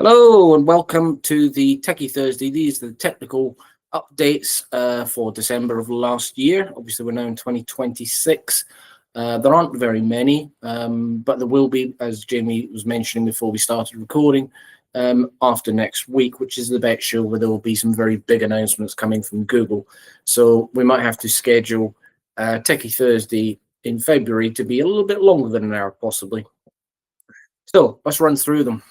Hello and welcome to the Techy Thursday. These are the technical updates for December of last year. Obviously, we're now in 2026. There aren't very many, but there will be, as Jamie was mentioning before we started recording, after next week, which is the BETT show, where there will be some very big announcements coming from Google. So we might have to schedule Techy Thursday in February to be a little bit longer than an hour, possibly. So let's run through them.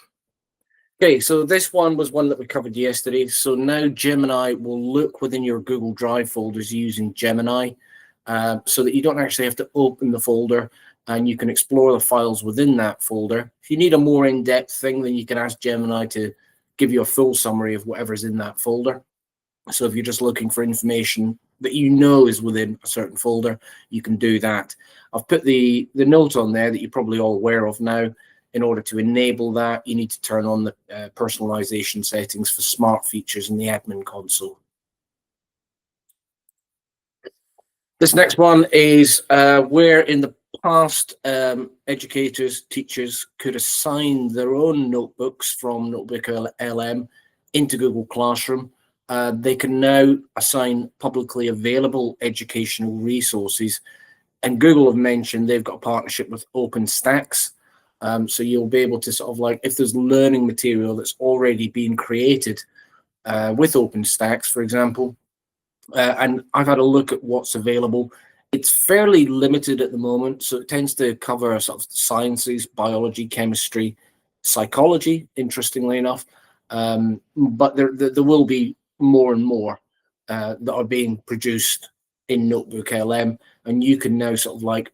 Okay, so this one was one that we covered yesterday. So now Gemini will look within your Google Drive folders using Gemini, so that you don't actually have to open the folder and you can explore the files within that folder. If you need a more in-depth thing, then you can ask Gemini to give you a full summary of whatever's in that folder. So if you're just looking for information that you know is within a certain folder, you can do that. I've put the note on there that you're probably all aware of now. In order to enable that, you need to turn on the personalization settings for smart features in the admin console. This next one is where in the past educators, teachers could assign their own notebooks from NotebookLM into Google Classroom. They can now assign publicly available educational resources. And Google have mentioned they've got a partnership with OpenStax. So you'll be able to sort of like, if there's learning material that's already been created with OpenStax, for example, and I've had a look at what's available. It's fairly limited at the moment, so it tends to cover sort of sciences, biology, chemistry, psychology, interestingly enough. But there will be more and more that are being produced in NotebookLM, and you can now sort of like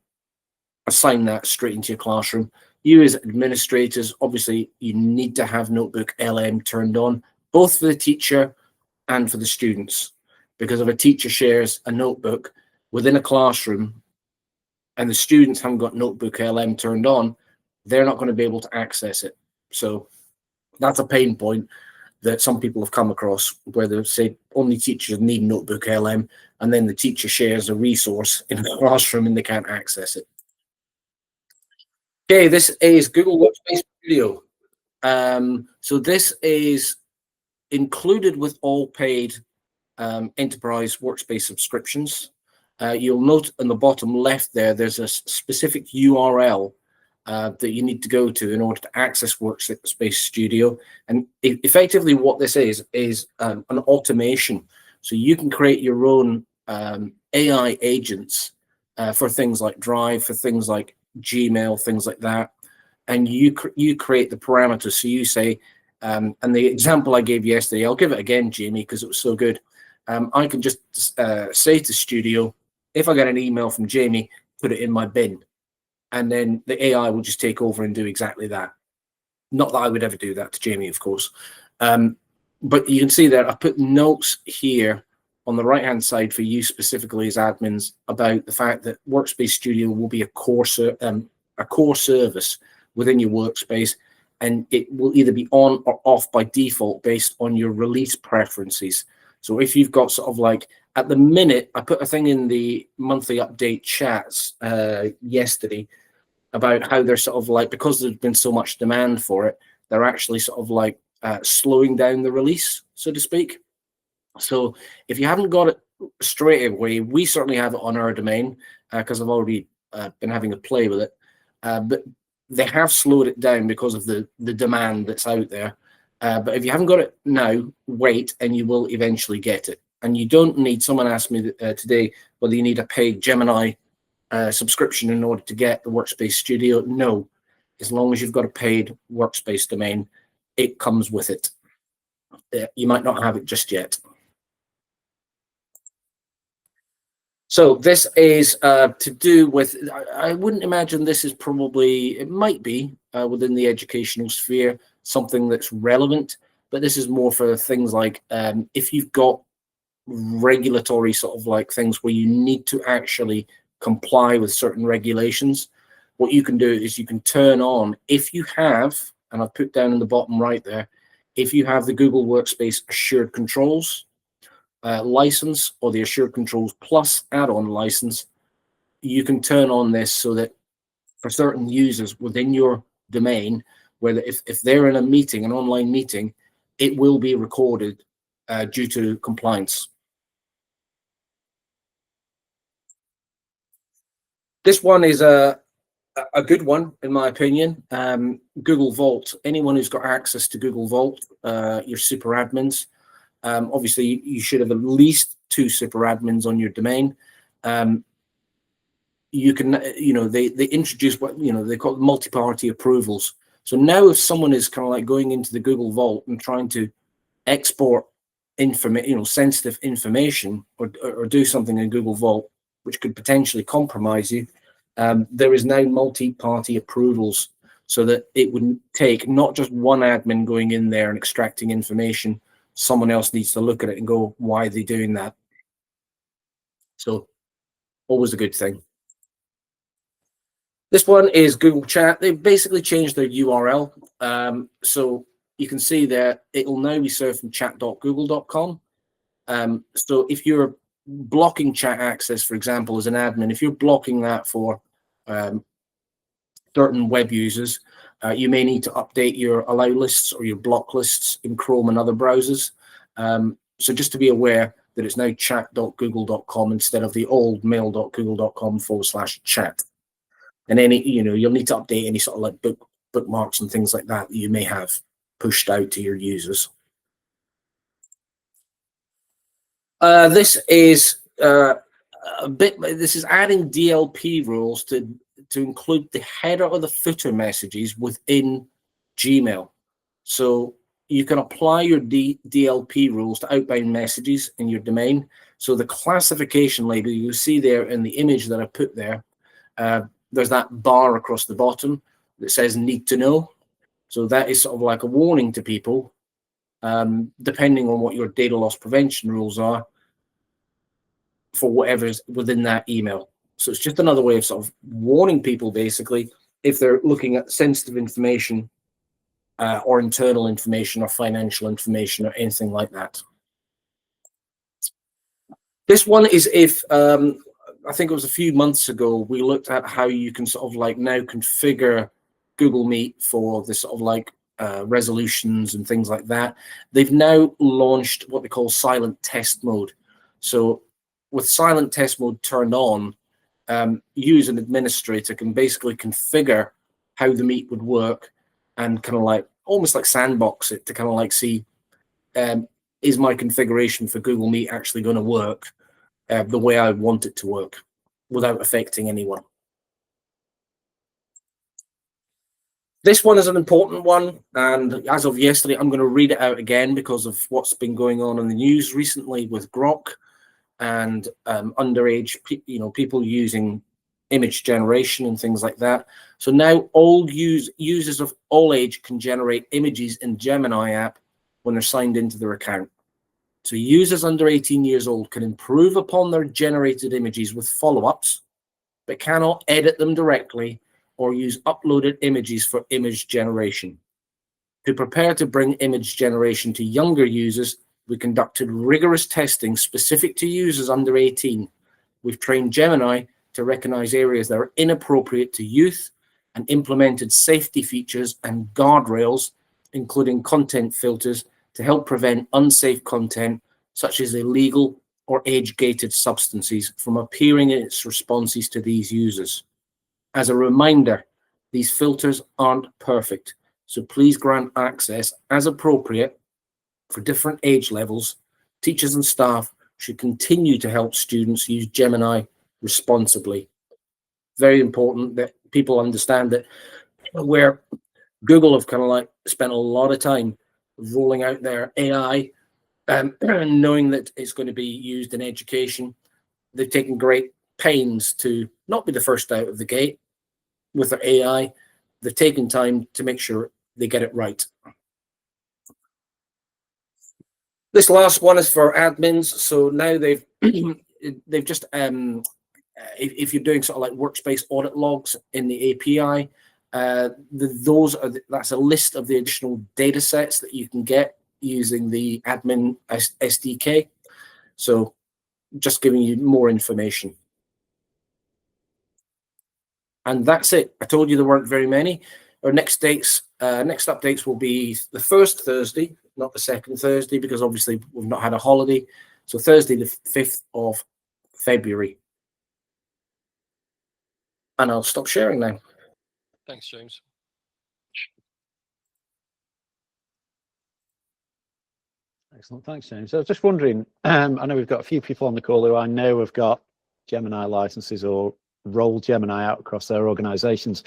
assign that straight into your classroom. You as administrators, obviously, you need to have NotebookLM turned on, both for the teacher and for the students. Because if a teacher shares a notebook within a classroom and the students haven't got NotebookLM turned on, they're not going to be able to access it. So that's a pain point that some people have come across, where they say only teachers need NotebookLM, and then the teacher shares a resource in the classroom and they can't access it. Okay, this is Google Workspace Studio. So this is included with all paid enterprise workspace subscriptions. You'll note on the bottom left there, there's a specific URL that you need to go to in order to access Workspace Studio. And effectively what this is an automation. So you can create your own AI agents for things like Drive, for things like Gmail, things like that, and you create the parameters. So you say, and the example I gave yesterday, I'll give it again, Jamie, because it was so good. I can just say to Studio, if I get an email from Jamie, put it in my bin, and then the AI will just take over and do exactly that. Not that I would ever do that to Jamie, of course, but you can see that I put notes here on the right-hand side for you specifically as admins about the fact that Workspace Studio will be a core service within your workspace, and it will either be on or off by default based on your release preferences. So if you've got sort of like, at the minute, I put a thing in the monthly update chats yesterday about how they're sort of like, because there's been so much demand for it, they're actually sort of like slowing down the release, so to speak. So if you haven't got it straight away, we certainly have it on our domain because I've already been having a play with it. But they have slowed it down because of the demand that's out there. But if you haven't got it now, wait, and you will eventually get it. And you don't need, someone asked me today whether you need a paid Gemini subscription in order to get the Workspace Studio. No, as long as you've got a paid workspace domain, it comes with it. You might not have it just yet. So this is to do with, I wouldn't imagine this is probably, it might be within the educational sphere, something that's relevant, but this is more for things like if you've got regulatory sort of like things where you need to actually comply with certain regulations, what you can do is you can turn on, if you have, and I've put down in the bottom right there, if you have the Google Workspace Assured Controls license or the Assured Controls Plus add-on license, you can turn on this so that for certain users within your domain, where if they're in a meeting, an online meeting, it will be recorded due to compliance. This one is a good one, in my opinion. Google Vault. Anyone who's got access to Google Vault, your super admins, obviously you should have at least 2 super admins on your domain. You can, they introduce what, they call multi-party approvals. So now if someone is kind of like going into the Google Vault and trying to export sensitive information or do something in Google Vault, which could potentially compromise you, there is now multi-party approvals, so that it wouldn't take not just one admin going in there and extracting information. Someone else needs to look at it and go, why are they doing that? So always a good thing. This one is Google Chat. They've basically changed their URL. So you can see there, it'll now be served from chat.google.com. So if you're blocking chat access, for example, as an admin, if you're blocking that for certain web users, you may need to update your allow lists or your block lists in Chrome and other browsers. So just to be aware that it's now chat.google.com instead of the old mail.google.com/chat. And you'll need to update any sort of like bookmarks and things like that you may have pushed out to your users. This is This is adding DLP rules to include the header or the footer messages within Gmail. So you can apply your DLP rules to outbound messages in your domain. So the classification label you see there in the image that I put there, there's that bar across the bottom that says need to know. So that is sort of like a warning to people, depending on what your data loss prevention rules are for whatever's within that email. So it's just another way of sort of warning people, basically, if they're looking at sensitive information or internal information or financial information or anything like that. This one is if, I think it was a few months ago, we looked at how you can sort of like now configure Google Meet for this sort of like resolutions and things like that. They've now launched what they call silent test mode. So with silent test mode turned on, you as an administrator can basically configure how the Meet would work and kind of like almost like sandbox it to kind of like see, is my configuration for Google Meet actually going to work the way I want it to work without affecting anyone. This one is an important one, and as of yesterday, I'm going to read it out again because of what's been going on in the news recently with Grok and underage, people using image generation and things like that. So now all users of all age can generate images in Gemini app when they're signed into their account. So users under 18 years old can improve upon their generated images with follow-ups, but cannot edit them directly or use uploaded images for image generation. To prepare to bring image generation to younger users, we conducted rigorous testing specific to users under 18. We've trained Gemini to recognize areas that are inappropriate to youth and implemented safety features and guardrails, including content filters, to help prevent unsafe content such as illegal or age-gated substances from appearing in its responses to these users. As a reminder, these filters aren't perfect, so please grant access as appropriate for different age levels. Teachers and staff should continue to help students use Gemini responsibly. Very important that people understand that where Google have kind of like spent a lot of time rolling out their AI, knowing that it's going to be used in education, they've taken great pains to not be the first out of the gate with their AI. They've taken time to make sure they get it right. This last one is for admins. So now they've just if you're doing sort of like workspace audit logs in the API, that's a list of the additional data sets that you can get using the admin SDK. So just giving you more information. And that's it. I told you there weren't very many. our next updates will be the first Thursday, not the second Thursday, because obviously we've not had a holiday. So Thursday, the 5th of February. And I'll stop sharing now. Thanks, James. Excellent. Thanks, James. I was just wondering, I know we've got a few people on the call who I know have got Gemini licenses or roll Gemini out across their organizations.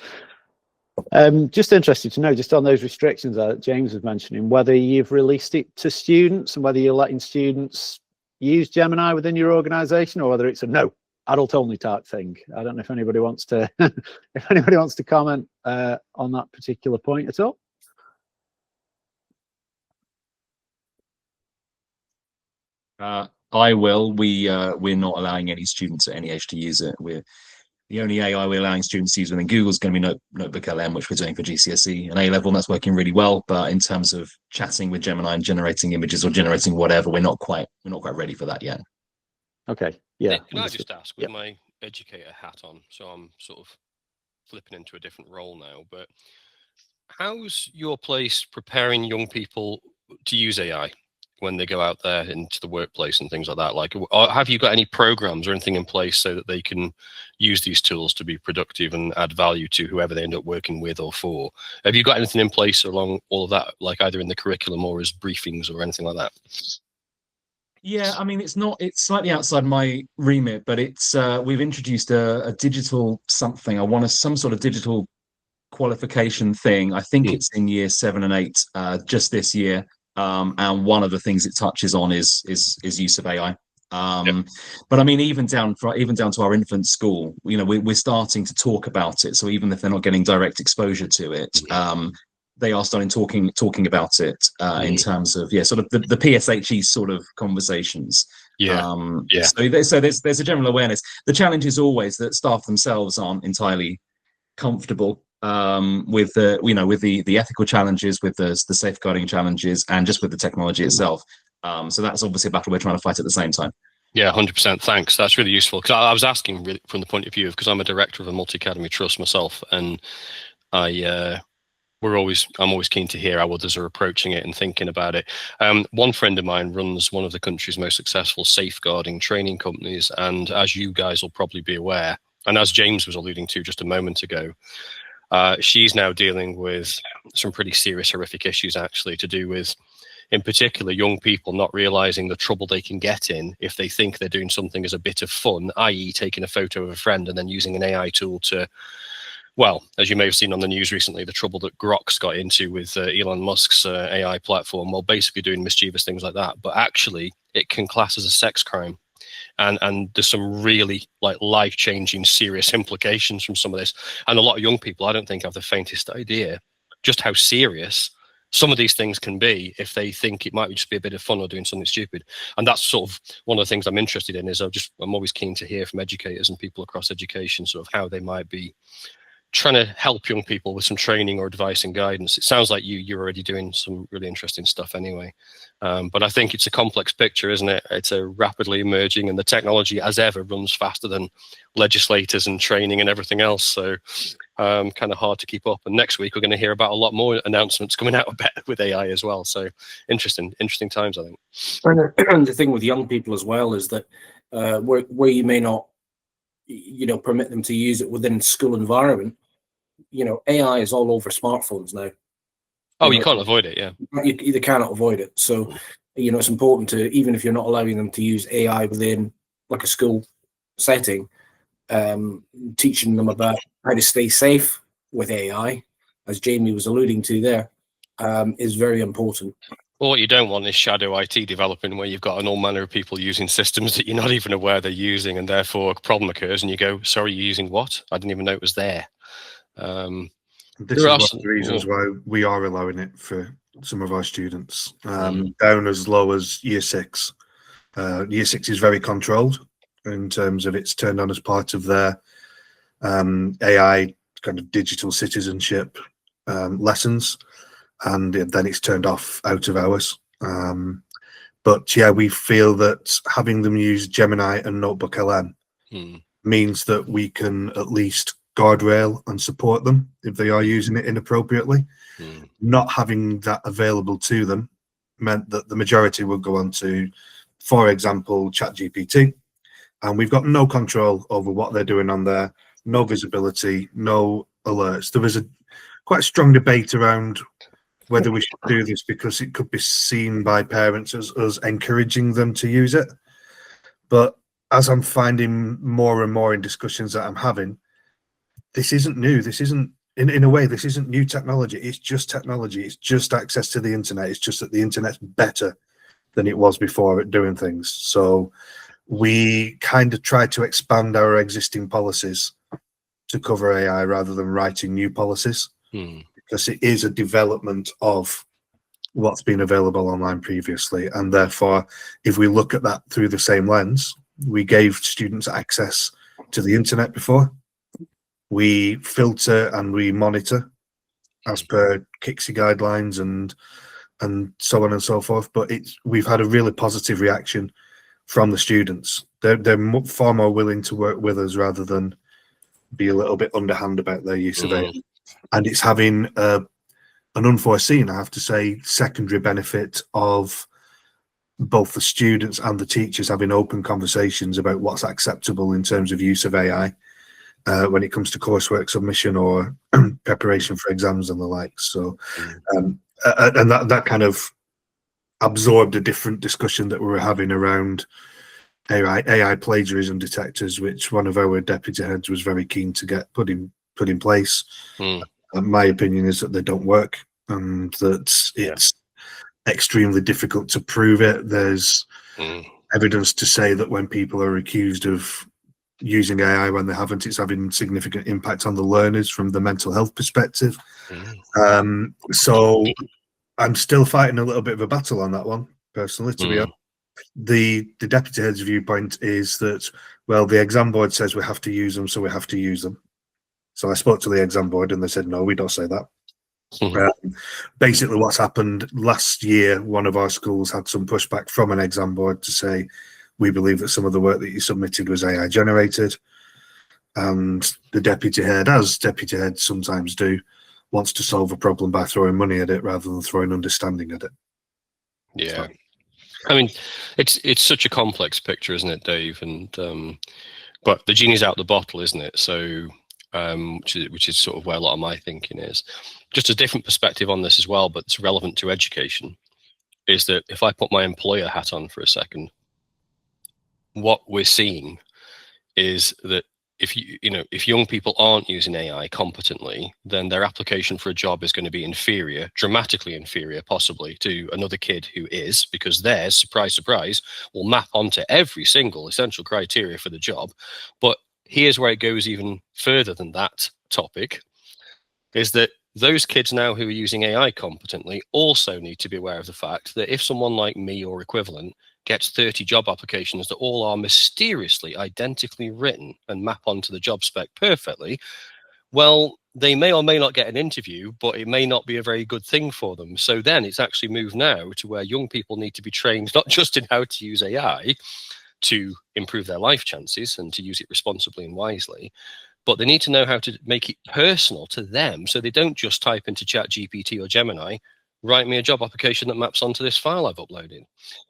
Just interested to know, just on those restrictions that James was mentioning, whether you've released it to students and whether you're letting students use Gemini within your organization, or whether it's a no, adult only type thing. I don't know if anybody wants to comment on that particular point at all. I will. We're not allowing any students at any age to use it. The only AI we're allowing students to use within Google is going to be NotebookLM, which we're doing for GCSE and A-level, and that's working really well. But in terms of chatting with Gemini and generating images or generating whatever, we're not quite ready for that yet. Okay. Yeah. Nick, can I just ask, with my educator hat on, so I'm sort of flipping into a different role now, but how's your place preparing young people to use AI when they go out there into the workplace and things like that? Like, have you got any programs or anything in place so that they can use these tools to be productive and add value to whoever they end up working with or for? Have you got anything in place along all of that, like either in the curriculum or as briefings or anything like that? Yeah, I mean, it's slightly outside my remit, but it's we've introduced a digital something. Some sort of digital qualification thing. I think it's in year 7 and 8 just this year. And one of the things it touches on is use of AI. But I mean, even down to our infant school, we're starting to talk about it. So even if they're not getting direct exposure to it, they are starting talking about it in terms of sort of the PSHE sort of conversations. So there's a general awareness. The challenge is always that staff themselves aren't entirely comfortable with the ethical challenges, with the safeguarding challenges, and just with the technology itself. So that's obviously a battle we're trying to fight at the same time. Yeah, 100%. Thanks. That's really useful. Because I was asking really from the point of view of, because I'm a director of a multi-academy trust myself, and I'm always keen to hear how others are approaching it and thinking about it. One friend of mine runs one of the country's most successful safeguarding training companies, and as you guys will probably be aware, and as James was alluding to just a moment ago, she's now dealing with some pretty serious, horrific issues, actually, to do with, in particular, young people not realizing the trouble they can get in if they think they're doing something as a bit of fun, i.e. taking a photo of a friend and then using an AI tool to, well, as you may have seen on the news recently, the trouble that Grok's got into with Elon Musk's AI platform, well, basically doing mischievous things like that. But actually, it can class as a sex crime. And there's some really life-changing, serious implications from some of this. And a lot of young people, I don't think, have the faintest idea just how serious some of these things can be if they think it might just be a bit of fun or doing something stupid. And that's sort of one of the things I'm interested in. Is I'm always keen to hear from educators and people across education sort of how they might be trying to help young people with some training or advice and guidance. It sounds like you're already doing some really interesting stuff anyway. But I think it's a complex picture, isn't it? It's a rapidly emerging, and the technology, as ever, runs faster than legislators and training and everything else. So kind of hard to keep up. And next week, we're going to hear about a lot more announcements coming out with AI as well. So interesting times, I think. And the thing with young people as well is that where you may not permit them to use it within school environment, AI is all over smartphones now. Oh, you can't avoid it, yeah. You cannot avoid it. So, it's important to, even if you're not allowing them to use AI within like a school setting, teaching them about how to stay safe with AI, as Jamie was alluding to there, is very important. Well, what you don't want is shadow IT developing, where you've got an all manner of people using systems that you're not even aware they're using, and therefore a problem occurs and you go, sorry, you're using what? I didn't even know it was there. This is one of the reasons why we are allowing it for some of our students, down as low as year 6. Year 6 is very controlled in terms of it's turned on as part of their AI kind of digital citizenship lessons. And then it's turned off out of hours. But yeah, we feel that having them use Gemini and NotebookLM means that we can at least guardrail and support them if they are using it inappropriately. Not having that available to them meant that the majority would go on to, for example, ChatGPT, and we've got no control over what they're doing on there, no visibility, no alerts. There was a quite strong debate around whether we should do this because it could be seen by parents as us encouraging them to use it. But as I'm finding more and more in discussions that I'm having, this isn't new. This isn't, in a way, this isn't new technology. It's just technology. It's just access to the internet. It's just that the internet's better than it was before at doing things. So we kind of try to expand our existing policies to cover AI rather than writing new policies, because it is a development of what's been available online previously. And therefore, if we look at that through the same lens, we gave students access to the internet before. We filter and we monitor as per KICSI guidelines and so on and so forth. But we've had a really positive reaction from the students. They're far more willing to work with us rather than be a little bit underhand about their use of AI. And it's having an unforeseen, I have to say, secondary benefit of both the students and the teachers having open conversations about what's acceptable in terms of use of AI when it comes to coursework submission or preparation for exams and the like. So, and that kind of absorbed a different discussion that we were having around AI plagiarism detectors, which one of our deputy heads was very keen to get put in place. My opinion is that they don't work and that it's extremely difficult to prove it. There's evidence to say that when people are accused of using AI when they haven't, it's having significant impact on the learners from the mental health perspective. So I'm still fighting a little bit of a battle on that one, personally, to be honest. The deputy head's viewpoint is that, well, the exam board says we have to use them, so we have to use them. So I spoke to the exam board and they said, no, we don't say that. Basically what's happened last year, one of our schools had some pushback from an exam board to say, we believe that some of the work that you submitted was AI generated. And the deputy head, as deputy heads sometimes do, wants to solve a problem by throwing money at it rather than throwing understanding at it. Yeah. So, I mean, it's such a complex picture, isn't it, Dave? And but the genie's out the bottle, isn't it? So which is sort of where a lot of my thinking is. Just a different perspective on this as well, but it's relevant to education, is that if I put my employer hat on for a second, what we're seeing is that if young people aren't using AI competently, then their application for a job is going to be inferior, dramatically inferior, possibly, to another kid who is, because theirs, surprise, surprise, will map onto every single essential criteria for the job. But here's where it goes even further than that topic, is that those kids now who are using AI competently also need to be aware of the fact that if someone like me or equivalent gets 30 job applications that all are mysteriously identically written and map onto the job spec perfectly, well, they may or may not get an interview, but it may not be a very good thing for them. So then it's actually moved now to where young people need to be trained not just in how to use AI to improve their life chances and to use it responsibly and wisely, but they need to know how to make it personal to them, so they don't just type into ChatGPT or Gemini, write me a job application that maps onto this file I've uploaded.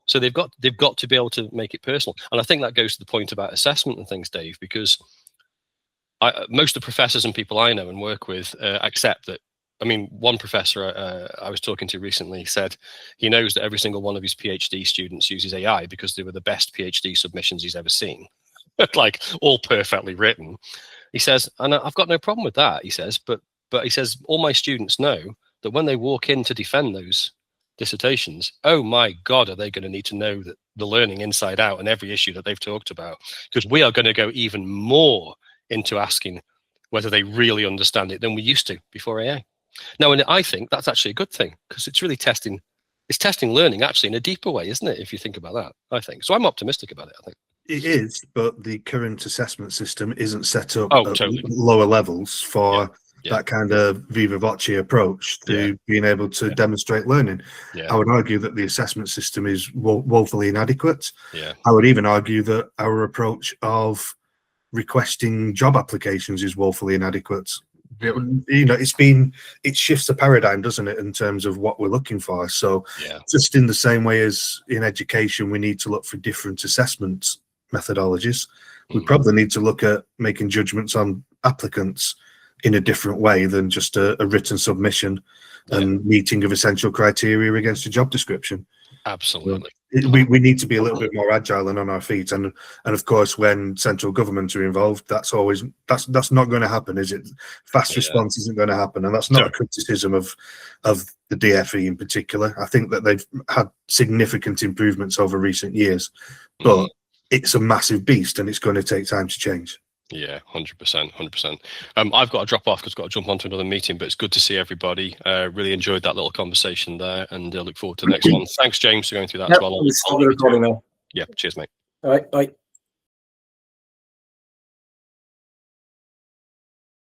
So they've got to be able to make it personal. And I think that goes to the point about assessment and things, Dave, because most of the professors and people I know and work with accept that. I mean, one professor I was talking to recently said he knows that every single one of his PhD students uses AI because they were the best PhD submissions he's ever seen, like all perfectly written. He says, and I've got no problem with that, he says, but he says, all my students know that when they walk in to defend those dissertations, oh my God, are they going to need to know that the learning inside out and every issue that they've talked about, because we are going to go even more into asking whether they really understand it than we used to before AI. Now, and I think that's actually a good thing, because it's really testing learning actually in a deeper way, isn't it? If you think about that, I think. So I'm optimistic about it, I think. It is, but the current assessment system isn't set up at totally. lower levels for that kind of viva voce approach to being able to demonstrate learning. I would argue that the assessment system is woefully inadequate. I would even argue that our approach of requesting job applications is woefully inadequate. You know, it shifts the paradigm, doesn't it, in terms of what we're looking for. So just in the same way as in education, we need to look for different assessment methodologies. We probably need to look at making judgments on applicants in a different way than just a written submission and meeting of essential criteria against a job description. Absolutely. We need to be a little bit more agile and on our feet, and of course when central governments are involved, that's not going to happen, is it? Fast response isn't going to happen, and that's not a criticism of the DFE in particular. I think that they've had significant improvements over recent years, but it's a massive beast and it's going to take time to change. Yeah, 100%. I've got to drop off because I've got to jump onto another meeting, but it's good to see everybody. Really enjoyed that little conversation there, and look forward to the next one. Thanks, James, for going through that as well. We'll stop the recording now. Yeah, cheers, mate. All right, bye.